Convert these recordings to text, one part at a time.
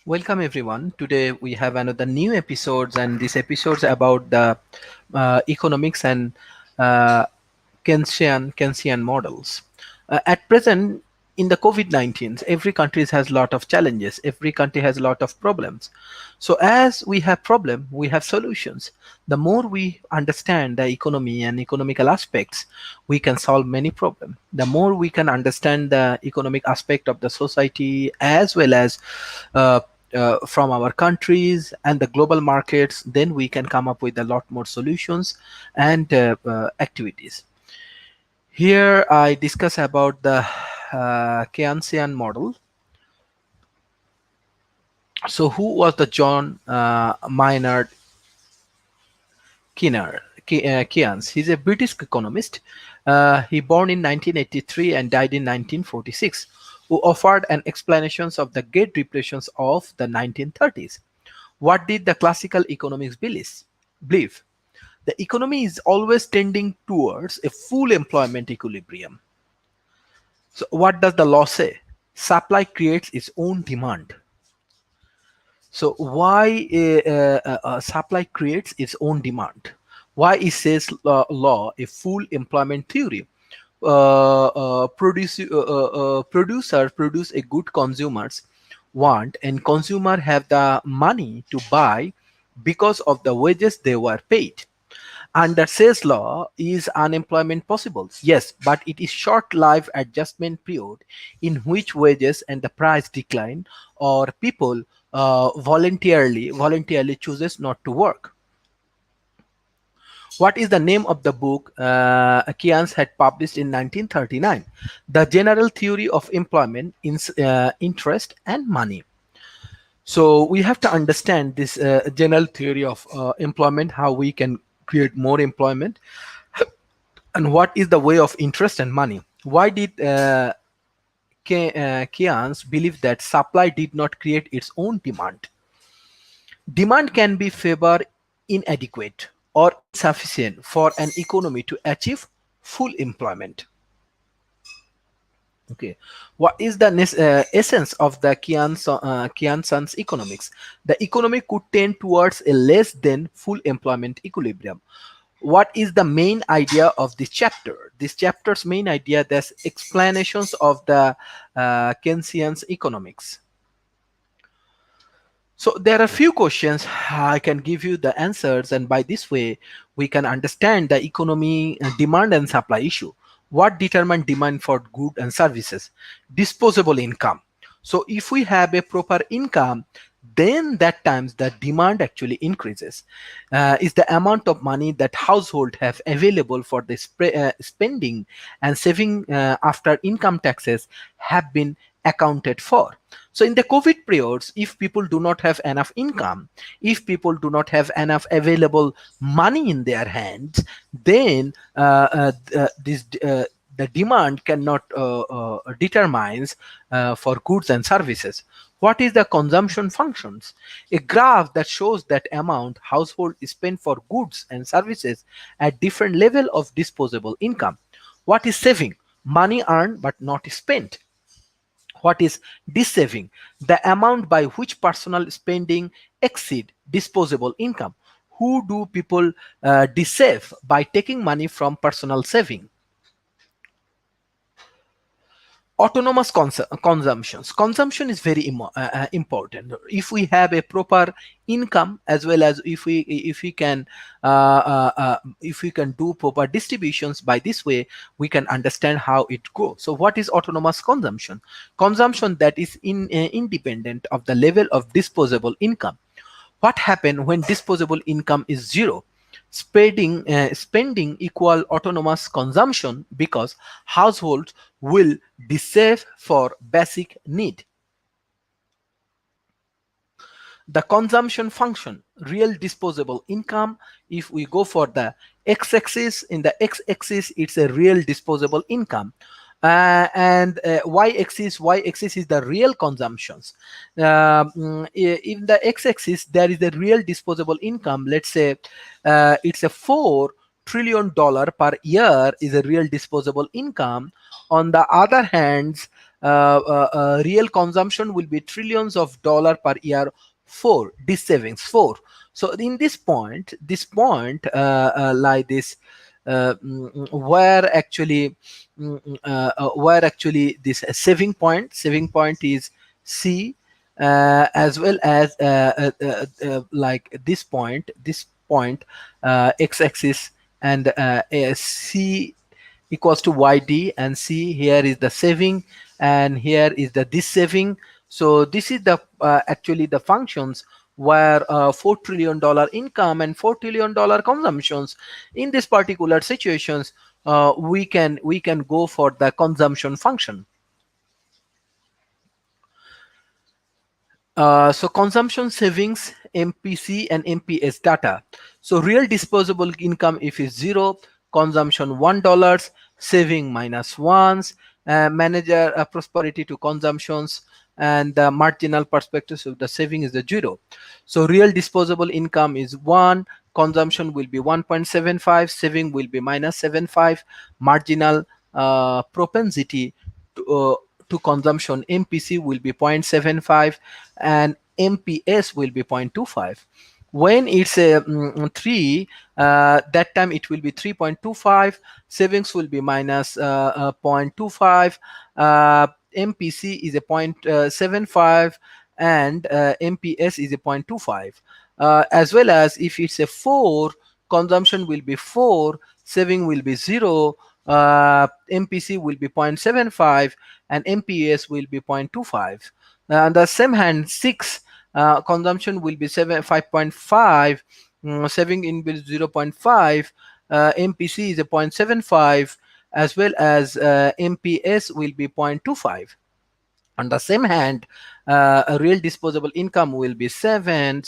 Welcome everyone. Today we have another new episodes, and this episode's about the economics and uh, Keynesian models. At present, in the COVID-19, every country has a lot of challenges. Every country has a lot of problems. So as we have problem, we have solutions. The more we understand the economy and economical aspects, we can solve many problems. The more we can understand the economic aspect of the society as well as uh, from our countries and the global markets, then we can come up with a lot more solutions and activities. Here I discuss about the Keynesian model. So who was the John Maynard Keynes? He's a British economist. He born in 1983 and died in 1946, who offered an explanations of the Great Depressions of the 1930s. What did the classical economics believe? The economy is always tending towards a full employment equilibrium. So what does the law say? Supply creates its own demand. So why supply creates its own demand? Why it says law a full employment theory? Producer produce a good consumers want, and consumer have the money to buy because of the wages they were paid. Under sales law, is unemployment possible? Yes, but it is short-lived adjustment period in which wages and the price decline, or people voluntarily chooses not to work. What is the name of the book Keynes had published in 1939? The General Theory of Employment, Interest and Money. So we have to understand this general theory of employment, how we can create more employment, and what is the way of interest and money. Why did Keynes believe that supply did not create its own demand? Demand can be favored inadequate or insufficient for an economy to achieve full employment. Okay, what is the essence of the Keynesian economics? The economy could tend towards a less than full employment equilibrium. What is the main idea of this chapter? This chapter's main idea, there's explanations of the Keynesian economics. So there are few questions. I can give you the answers, and by this way we can understand the economy demand and supply issue. What determine demand for goods and services? Disposable income. So if we have a proper income, then that times the demand actually increases. Is the amount of money that household have available for the spending and saving after income taxes have been accounted for. So in the COVID periods, if people do not have enough income, if people do not have enough available money in their hands, then the demand cannot determines for goods and services. What is the consumption functions? A graph that shows that amount household spend for goods and services at different level of disposable income. What is saving? Money earned but not spent. What is dissaving? The amount by which personal spending exceed disposable income. Who do people dissave? By taking money from personal saving. Autonomous consumption is very important. If we have a proper income, as well as if we can do proper distributions, by this way we can understand how it goes. So what is autonomous consumption that is independent of the level of disposable income? What happens when disposable income is zero? Spending equal autonomous consumption, because households will save for basic need. The consumption function, real disposable income. If we go for the x-axis, in the x-axis it's a real disposable income, and y-axis is the real consumptions. In the x-axis there is a real disposable income. Let's say it's a $4 trillion per year is a real disposable income. On the other hand, real consumption will be trillions of dollar per year for this savings for. So in this point like this, where actually where actually this saving point is C, as well as like this point x-axis, and C equals to yd, and C here is the saving, and here is the this saving. So this is the actually the functions where $4 trillion income and $4 trillion consumptions. In this particular situations, we can go for the consumption function. So consumption savings, MPC and MPS data. So real disposable income if is zero, consumption $1, saving minus ones, manager prosperity to consumptions, and the marginal perspective, so the saving is the zero. So real disposable income is 1, consumption will be 1.75, saving will be minus 75, marginal propensity to consumption MPC will be 0.75, and MPS will be 0.25. When it's a 3, that time it will be 3.25, savings will be minus 0.25, MPC is a 0.75, and MPS is a 0.25. As well as if it's a 4, consumption will be 4, saving will be 0, MPC will be 0.75, and MPS will be 0.25. On the same hand, 6, consumption will be 5.5, saving in will 0.5, MPC is a 0.75, as well as MPS will be 0.25. On the same hand, a real disposable income will be 7,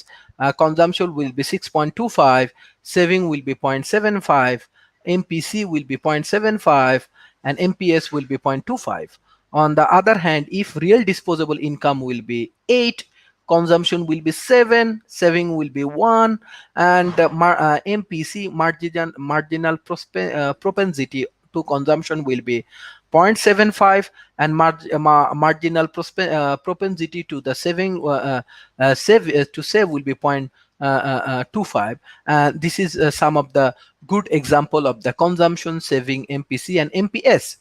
consumption will be 6.25, saving will be 0.75, MPC will be 0.75, and MPS will be 0.25. On the other hand, if real disposable income will be 8, consumption will be 7, saving will be 1, and MPC marginal propensity to consumption will be 0.75, and marginal propensity to the saving to save will be 0.25. This is some of the good example of the consumption, saving, MPC and MPS.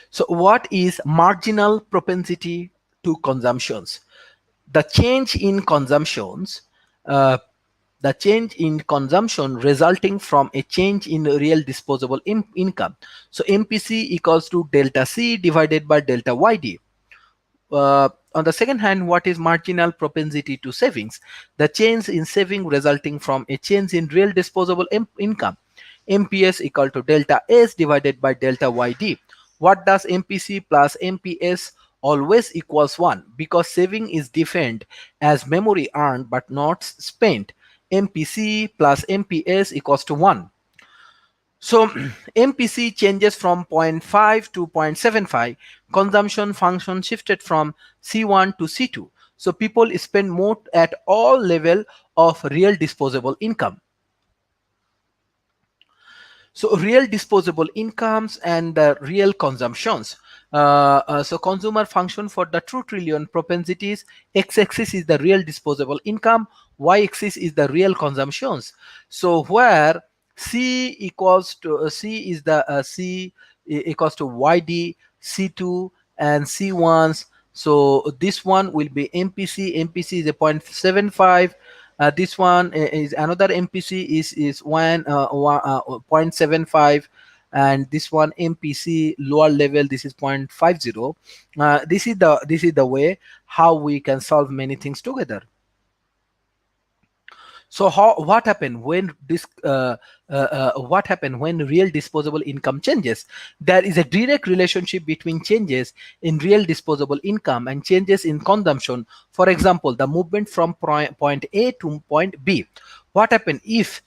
So what is marginal propensity to consumptions? The change in consumptions, uh, the change in consumption resulting from a change in real disposable income. So MPC equals to delta C divided by delta YD. On the second hand, what is marginal propensity to savings? The change in saving resulting from a change in real disposable income. MPS equal to delta S divided by delta YD. What does MPC plus MPS always equals 1? Because saving is defined as memory earned but not spent. MPC plus MPS equals to 1. So MPC changes from zero point 0.5 to 0.75. Consumption function shifted from C1 to C2. So people spend more at all level of real disposable income. So real disposable incomes and the real consumptions. So consumer function for the true trillion propensities, x-axis is the real disposable income, y-axis is the real consumptions. So where C equals to C is the equals to YD, C2 and C1s. So this one will be MPC. MPC is a 0.75. This one is another MPC is 0.75, and this one MPC lower level, this is 0.50. This is the way how we can solve many things together. So what happened when what happened when real disposable income changes? There is a direct relationship between changes in real disposable income and changes in consumption. For example, the movement from point A to point B. What happened if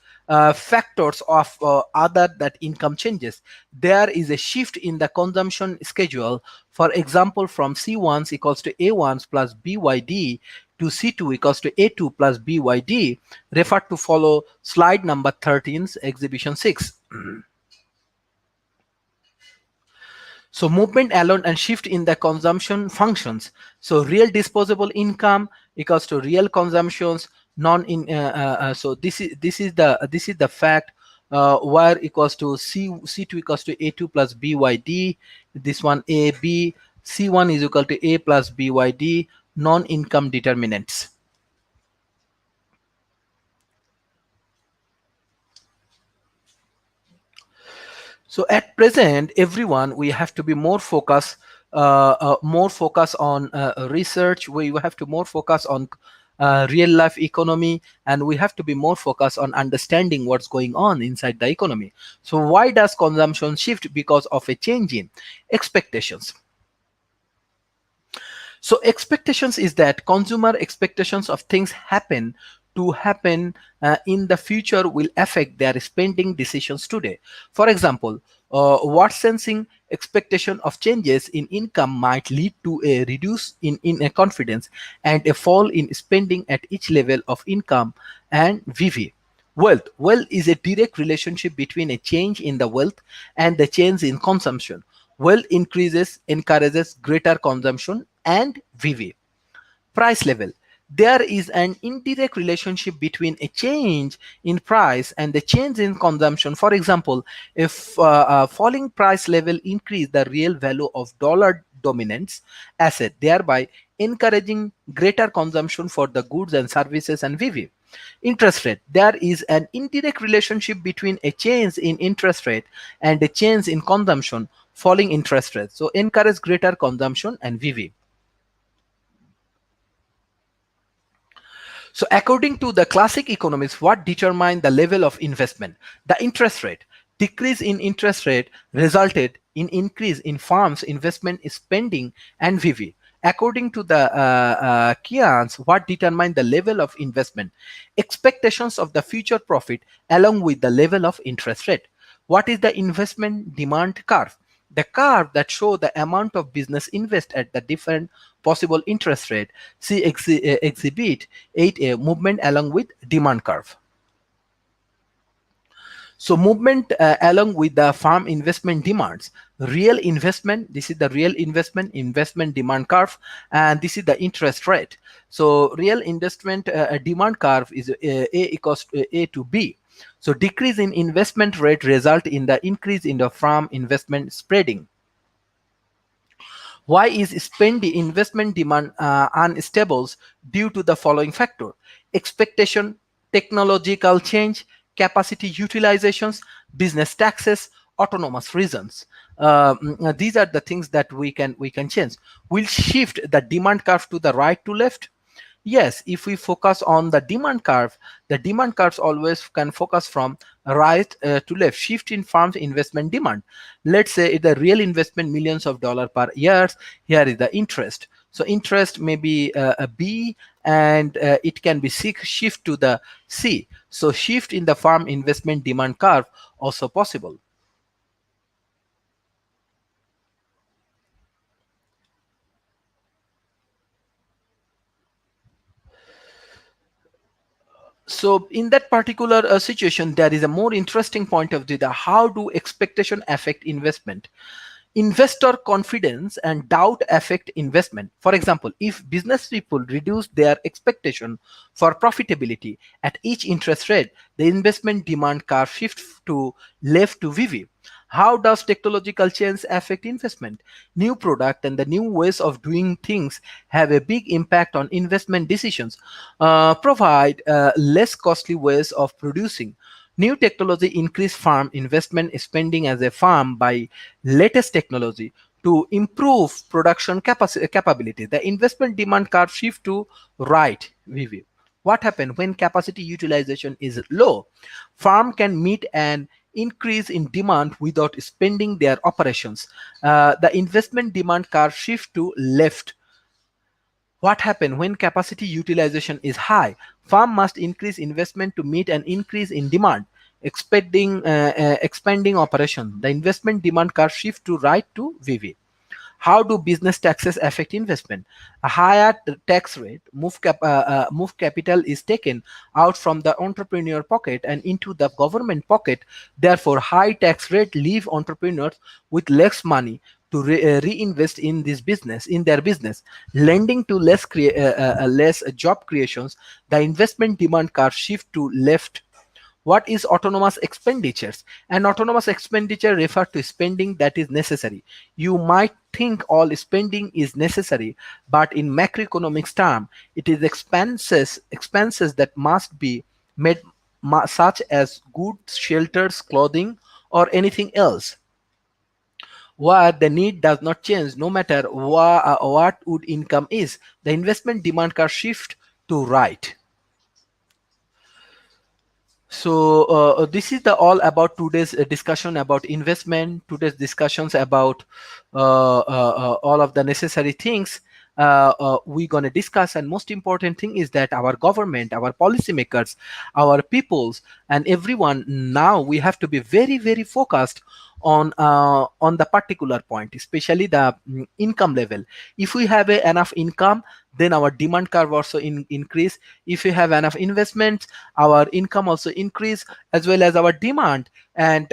factors of other that income changes? There is a shift in the consumption schedule. For example, from C1s equals to A1s plus BYD to C2 equals to A2 plus BYD. Refer to follow slide number 13's exhibition 6. So movement alone and shift in the consumption functions. So real disposable income equals to real consumptions. Non in So this is the fact. Where equals to C2 equals to A2 plus BYD. This one AB. C1 is equal to A plus BYD. Non-income determinants. So at present, everyone, we have to be more focus on research. We have to more focus on real life economy, and we have to be more focused on understanding what's going on inside the economy. So why does consumption shift? Because of a change in expectations. So expectations is that consumer expectations of things happen in the future will affect their spending decisions today. For example, what sensing expectation of changes in income might lead to a reduce in a confidence and a fall in spending at each level of income and VV. Wealth is a direct relationship between a change in the wealth and the change in consumption. Wealth increases encourages greater consumption and VV. Price level. There is an indirect relationship between a change in price and the change in consumption. For example, if falling price level increase the real value of dollar dominance asset, thereby encouraging greater consumption for the goods and services and VV. Interest rate. There is an indirect relationship between a change in interest rate and a change in consumption. Falling interest rate, so encourage greater consumption and VV. So according to the classic economists, what determined the level of investment? The interest rate. Decrease in interest rate resulted in increase in firms' investment spending and VV. According to the Keynes, what determined the level of investment? Expectations of the future profit along with the level of interest rate. What is the investment demand curve? The curve that show the amount of business invest at the different possible interest rate. See exhibit 8A, movement along with demand curve. So movement along with the farm investment demands. Real investment, this is the real investment demand curve, and this is the interest rate. So real investment demand curve is A equals to A to B. So decrease in investment rate result in the increase in the farm investment spreading. Why is spending investment demand unstable? Due to the following factor: expectation, technological change, capacity utilizations, business taxes, autonomous reasons. These are the things that we can change. Will shift the demand curve to the right to left. Yes, if we focus on the demand curves always can focus from right to left, shift in farms investment demand. Let's say the real investment millions of dollar per year. Here is the interest. So interest may be a B, and it can be shift to the C. So shift in the farm investment demand curve also possible. So in that particular situation, there is a more interesting point of view: how do expectation affect investment? Investor confidence and doubt affect investment. For example, if business people reduce their expectation for profitability at each interest rate, the investment demand curve shifts to left to VV. How does technological change affect investment? New product and the new ways of doing things have a big impact on investment decisions. Provide less costly ways of producing. New technology increase farm investment spending as a farm by latest technology to improve production capability. The investment demand curve shift to right VV. What happens when capacity utilization is low? Farm can meet an increase in demand without spending their operations. The investment demand curve shift to left. What happens when capacity utilization is high? Farm must increase investment to meet an increase in demand. Expanding operation. The investment demand curve shift to right to VV. How do business taxes affect investment? A higher tax rate move capital is taken out from the entrepreneur pocket and into the government pocket. Therefore, high tax rate leave entrepreneurs with less money to reinvest in this business, in their business, lending to less job creations. The investment demand curve shift to left. What is autonomous expenditures? An autonomous expenditure refers to spending that is necessary. You might think all spending is necessary, but in macroeconomics term, it is expenses that must be made, such as goods, shelters, clothing, or anything else where the need does not change no matter what would income is. The investment demand curve shift to right. So this is the all about today's discussion about investment, today's discussions about all of the necessary things we're going to discuss. And most important thing is that our government, our policymakers, our peoples, and everyone, now we have to be very very focused on the particular point, especially the income level. If we have enough income, then our demand curve also increase. If we have enough investments, our income also increase, as well as our demand and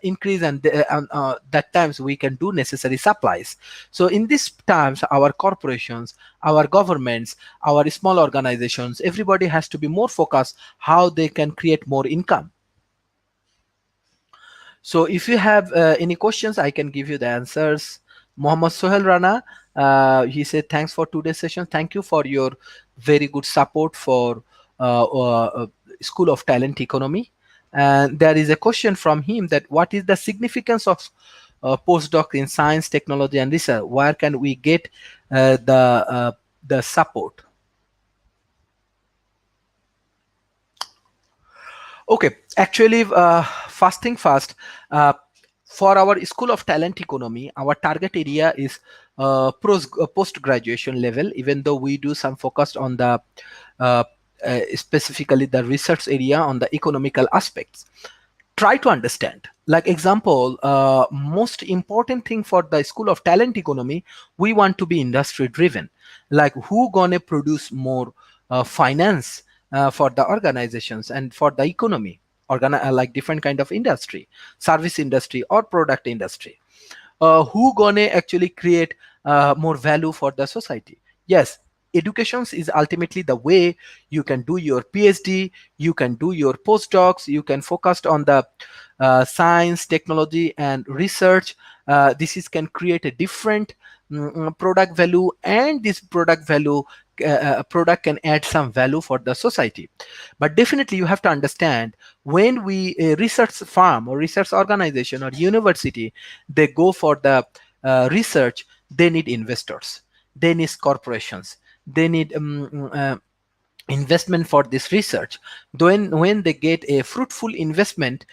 increase, and that times we can do necessary supplies. So in these times, our corporations, our governments, our small organizations, everybody has to be more focused how they can create more income. So if you have any questions, I can give you the answers. Mohammad Sohel Rana, he said, thanks for today's session. Thank you for your very good support for School of Talent Economy. And there is a question from him that what is the significance of postdoc in science, technology, and research? Where can we get the support? Okay, actually, first thing first, for our School of Talent Economy, our target area is post-graduation level, even though we do some focus on the specifically the research area on the economical aspects. Try to understand, like example, most important thing for the School of Talent Economy, we want to be industry driven, like who gonna produce more finance for the organizations and for the economy, like different kind of industry, service industry or product industry, who gonna actually create more value for the society. Yes, education is ultimately the way you can do your PhD, you can do your postdocs, you can focus on the science, technology, and research. This is can create a different product value, and this product value product can add some value for the society. But definitely you have to understand, when we a research firm or research organization or university, they go for the research, they need investors, they need corporations, they need investment for this research. When they get a fruitful investment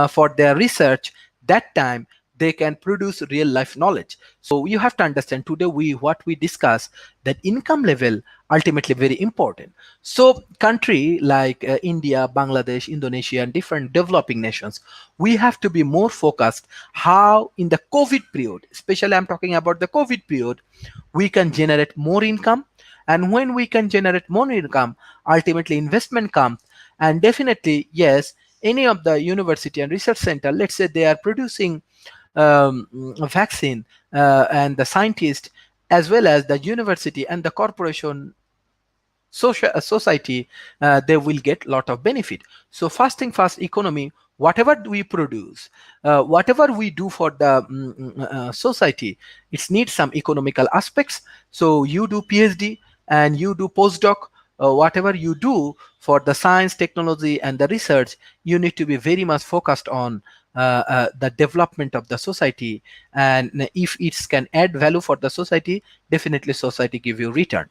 for their research, that time they can produce real life knowledge. So you have to understand today what we discuss, that income level ultimately very important. So country like India, Bangladesh, Indonesia, and different developing nations, we have to be more focused how in the COVID period, especially I'm talking about the COVID period, we can generate more income. And when we can generate more income, ultimately investment comes. And definitely, yes, any of the university and research center, let's say they are producing a vaccine, and the scientist, as well as the university and the corporation, society, they will get lot of benefit. So first thing first, economy, whatever we produce, whatever we do for the society, it needs some economical aspects. So you do PhD and you do postdoc, whatever you do for the science, technology, and the research, you need to be very much focused on the development of the society. And if it can add value for the society, definitely society give you return.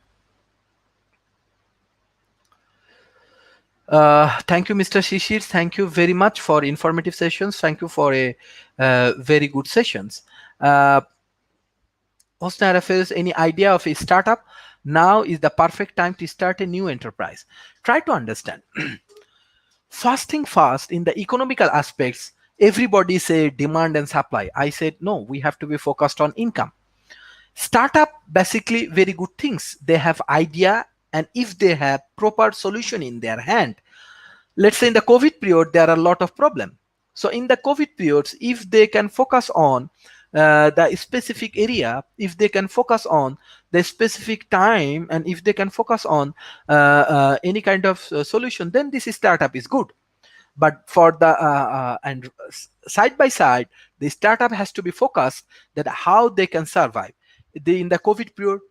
Thank you, Mr. Shishir. Thank you very much for informative sessions. Thank you for a very good sessions. Hosna Rafaels, any idea of a startup? Now is the perfect time to start a new enterprise. Try to understand. First thing first, in the economical aspects, everybody say demand and supply. I said, no, we have to be focused on income. Startup, basically very good things. They have idea, and if they have proper solution in their hand, let's say in the COVID period, there are a lot of problem. So in the COVID periods, if they can focus on the specific area, if they can focus on the specific time, and if they can focus on any kind of solution, then this startup is good. But for the side by side, the startup has to be focused that how they can survive. In the COVID period,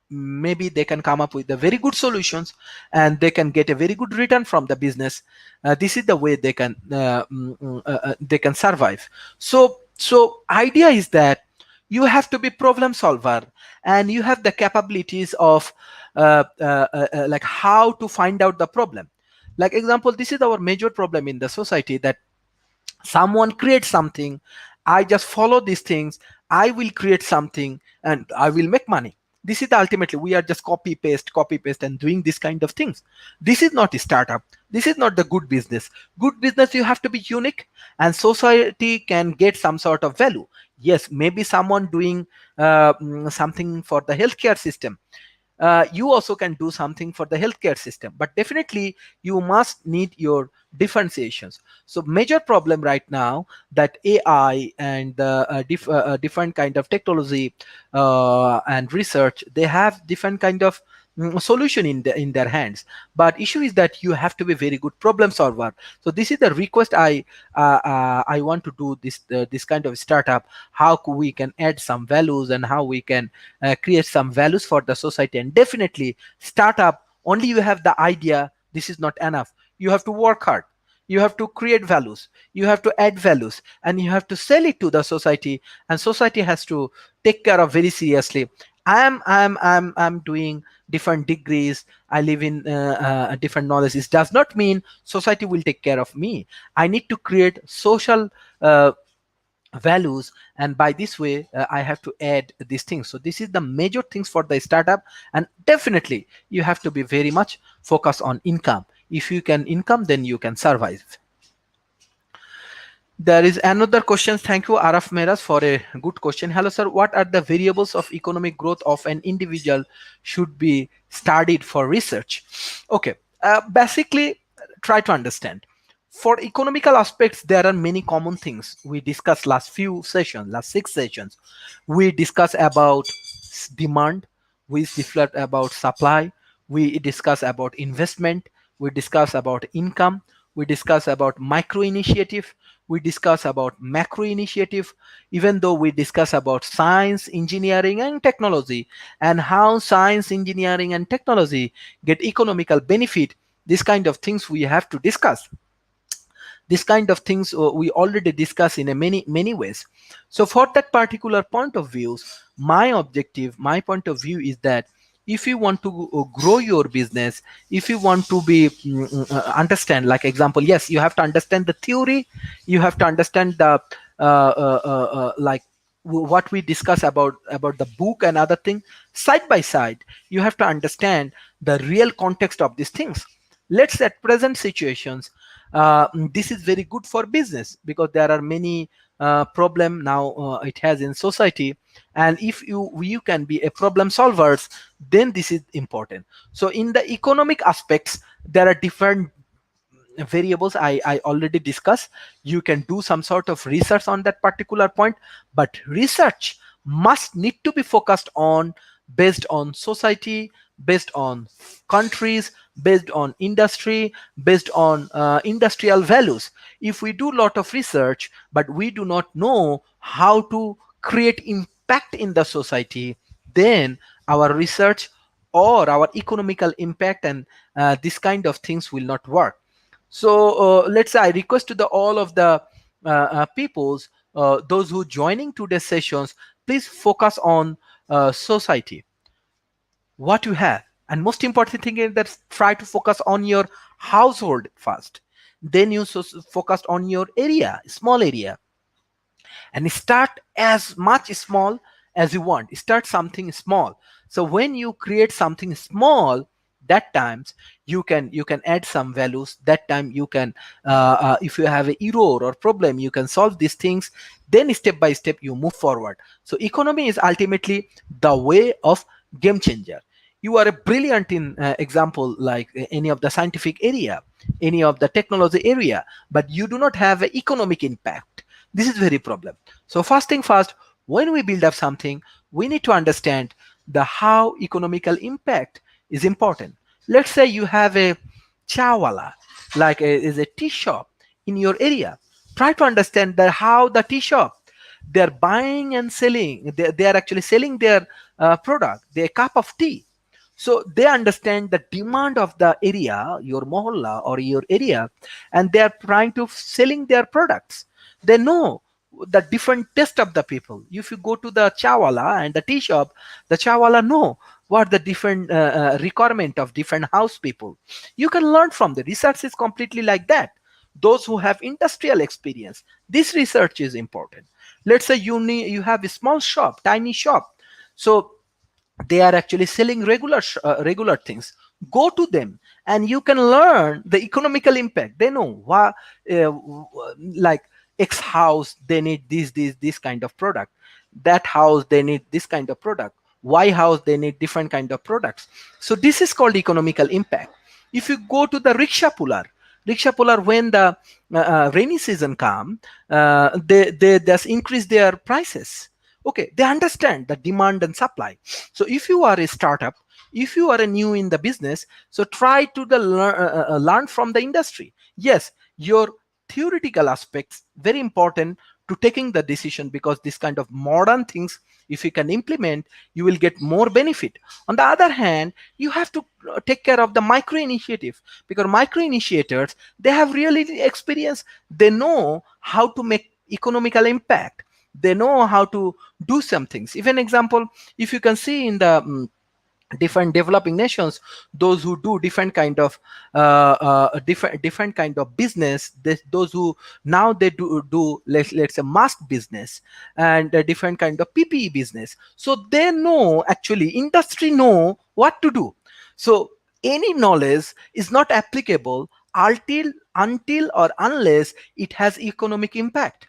maybe they can come up with the very good solutions, and they can get a very good return from the business. This is the way they can survive. So idea is that you have to be problem solver, and you have the capabilities of like how to find out the problem. Like example, this is our major problem in the society, that someone creates something, I just follow these things, I will create something and I will make money. This is ultimately, we are just copy paste and doing this kind of things. This is not a startup, this is not the good business. Good business, you have to be unique, and society can get some sort of value. Yes, maybe someone doing something for the healthcare system, you also can do something for the healthcare system, but definitely you must need your differentiations. So major problem right now, that AI and the different kind of technology and research, they have different kind of solution in their hands, but issue is that you have to be very good problem solver. So this is the request I want to do this kind of startup, how we can add some values, and how we can create some values for the society. And definitely startup, only you have the idea, this is not enough. You have to work hard, you have to create values, you have to add values, and you have to sell it to the society, and society has to take care of very seriously. I'm doing different degrees, I live in different knowledge. This does not mean society will take care of me. I need to create social uh, values, and by this way I have to add these things. So this is the major things for the startup, and definitely you have to be very much focused on income. If you can income, then you can survive. There is another question. Thank you, Araf Meras, for a good question. Hello, sir. What are the variables of economic growth of an individual should be studied for research? Okay. Basically, try to understand. For economical aspects, there are many common things we discussed last 6 sessions. We discussed about demand, we discussed about supply, we discussed about investment, we discussed about income, we discuss about micro initiative, we discuss about macro initiative, even though we discuss about science, engineering and technology, and how science, engineering and technology get economical benefit. This kind of things we have to discuss. This kind of things we already discuss in a many ways. So for that particular point of views, my point of view is that if you want to grow your business, if you want to be understand, like example, yes, you have to understand the theory, you have to understand the like what we discuss about the book and other thing. Side by side, you have to understand the real context of these things. Let's say at present situations, this is very good for business, because there are many problem now it has in society, and if you can be a problem solvers, then this is important. So in the economic aspects, there are different variables I already discussed. You can do some sort of research on that particular point, but research must need to be focused on, based on society, based on countries, based on industry, based on industrial values. If we do a lot of research but we do not know how to create impact in the society, then our research or our economical impact and this kind of things will not work. So let's say I request to the all of the peoples, those who joining today's sessions, please focus on society, what you have, and most important thing is that try to focus on your household first. Then you focus on your area, small area, and start as much small as you want. Start something small. So when you create something small, that times you can add some values. That time you can if you have a error or problem, you can solve these things. Then step by step you move forward. So economy is ultimately the way of game changer. You are a brilliant in example, like any of the scientific area, any of the technology area, but you do not have an economic impact. This is very problem. So first thing first, when we build up something, we need to understand the how economical impact is important. Let's say you have a chawala, like is a tea shop in your area. Try to understand that how the tea shop, they're buying and selling, they are actually selling their product, their cup of tea. So they understand the demand of the area, your mohalla or your area, and they are trying to selling their products. They know the different taste of the people. If you go to the chawala and the tea shop, the chawala know what the different requirement of different house people. You can learn from the research is completely like that. Those who have industrial experience, this research is important. Let's say you have a small shop, tiny shop. So they are actually selling regular things. Go to them and you can learn the economical impact. They know why, like X house they need this kind of product, that house they need this kind of product, Y house they need different kind of products. So this is called economical impact. If you go to the rickshaw puller, when the rainy season come, they just increase their prices. Okay, they understand the demand and supply. So if you are a startup, if you are a new in the business, so try to learn from the industry. Yes, your theoretical aspects very important to taking the decision, because this kind of modern things, if you can implement, you will get more benefit. On the other hand, you have to take care of the micro initiative, because micro initiators, they have really experience. They know how to make economical impact. They know how to do some things. Even example, if you can see in the different developing nations, those who do different kind of different kind of business, those who now they do let's say mask business and a different kind of PPE business. So they know, actually industry know what to do. So any knowledge is not applicable until or unless it has economic impact.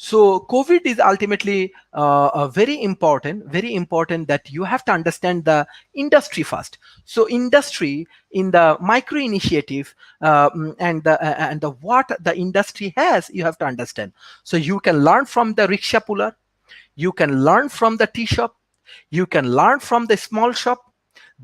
So COVID is ultimately very important that you have to understand the industry first. So industry in the micro initiative, and the what the industry has, you have to understand. So you can learn from the rickshaw puller, you can learn from the tea shop, you can learn from the small shop.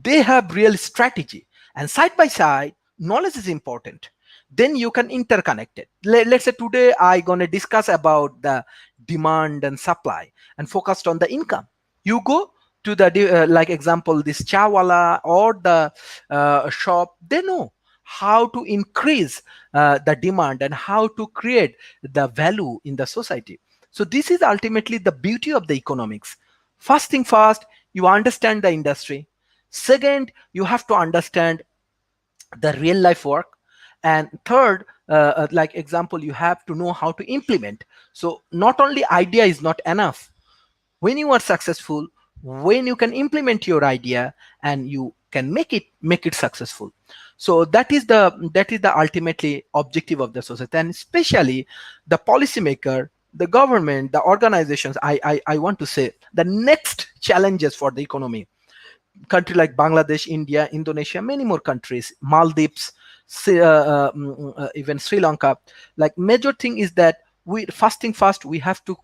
They have real strategy, and side by side knowledge is important. Then you can interconnect it. Let's say today I gonna discuss about the demand and supply and focused on the income. You go to the like example, this chawala or the shop, they know how to increase the demand and how to create the value in the society. So this is ultimately the beauty of the economics. First thing first, you understand the industry. Second, you have to understand the real life work. And third, like example, you have to know how to implement. So not only idea is not enough. When you are successful, when you can implement your idea and you can make it successful. So that is the ultimately objective of the society, and especially the policymaker, the government, the organizations. I want to say the next challenges for the economy, country like Bangladesh, India, Indonesia, many more countries, Maldives, even Sri Lanka. Like major thing is that we first thing first, we have to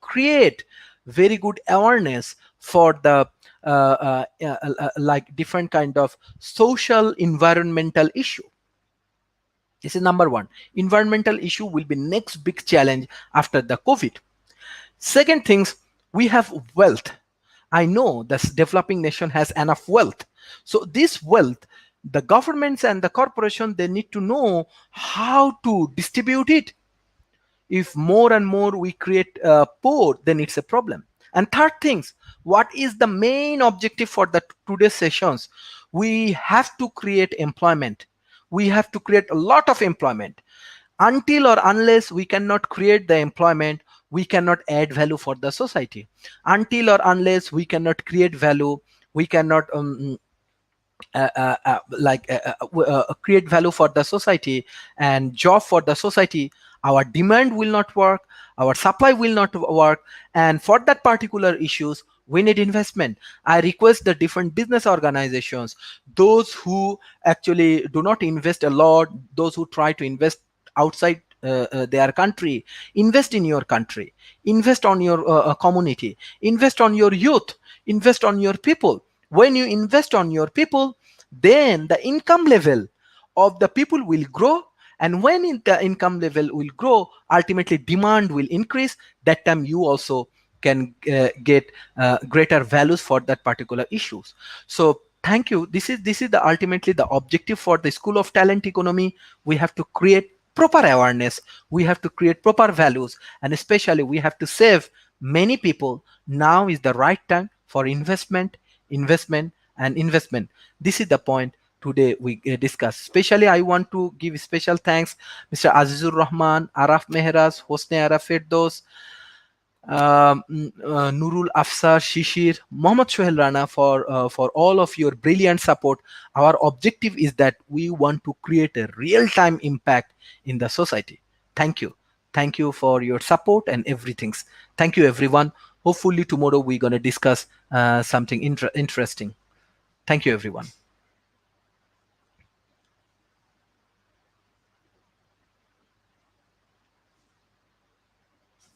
create very good awareness for the like different kind of social environmental issue. This is number one. Environmental issue will be next big challenge after the COVID. Second things, we have wealth. I know this developing nation has enough wealth. So this wealth, the governments and the corporation, they need to know how to distribute it. If more and more we create poor, then it's a problem. And third things, what is the main objective for the today's sessions? We have to create employment. We have to create a lot of employment. Until or unless we cannot create the employment, we cannot add value for the society. Until or unless we cannot create value, we cannot create value for the society and job for the society. Our demand will not work, our supply will not work, and for that particular issues, we need investment. I request the different business organizations, those who actually do not invest a lot, those who try to invest outside their country, invest in your country, invest on your community, invest on your youth, invest on your people. When you invest on your people, then the income level of the people will grow, and when the income level will grow, ultimately demand will increase. That time you also can get greater values for that particular issues. So thank you. This is the ultimately the objective for the School of Talent Economy. We have to create proper awareness, we have to create proper values, and especially we have to save many people. Now is the right time for investment, investment, and investment. This is the point today we discuss. Especially I want to give special thanks Mr. Azizur Rahman, Araf Mehraj, Hosne Ara Firdos, Nurul Afsar, Shishir, Mohammad Shohel Rana for all of your brilliant support. Our objective is that we want to create a real-time impact in the society. Thank you for your support and everything. Thank you, everyone. Hopefully tomorrow we're gonna discuss something interesting. Thank you, everyone.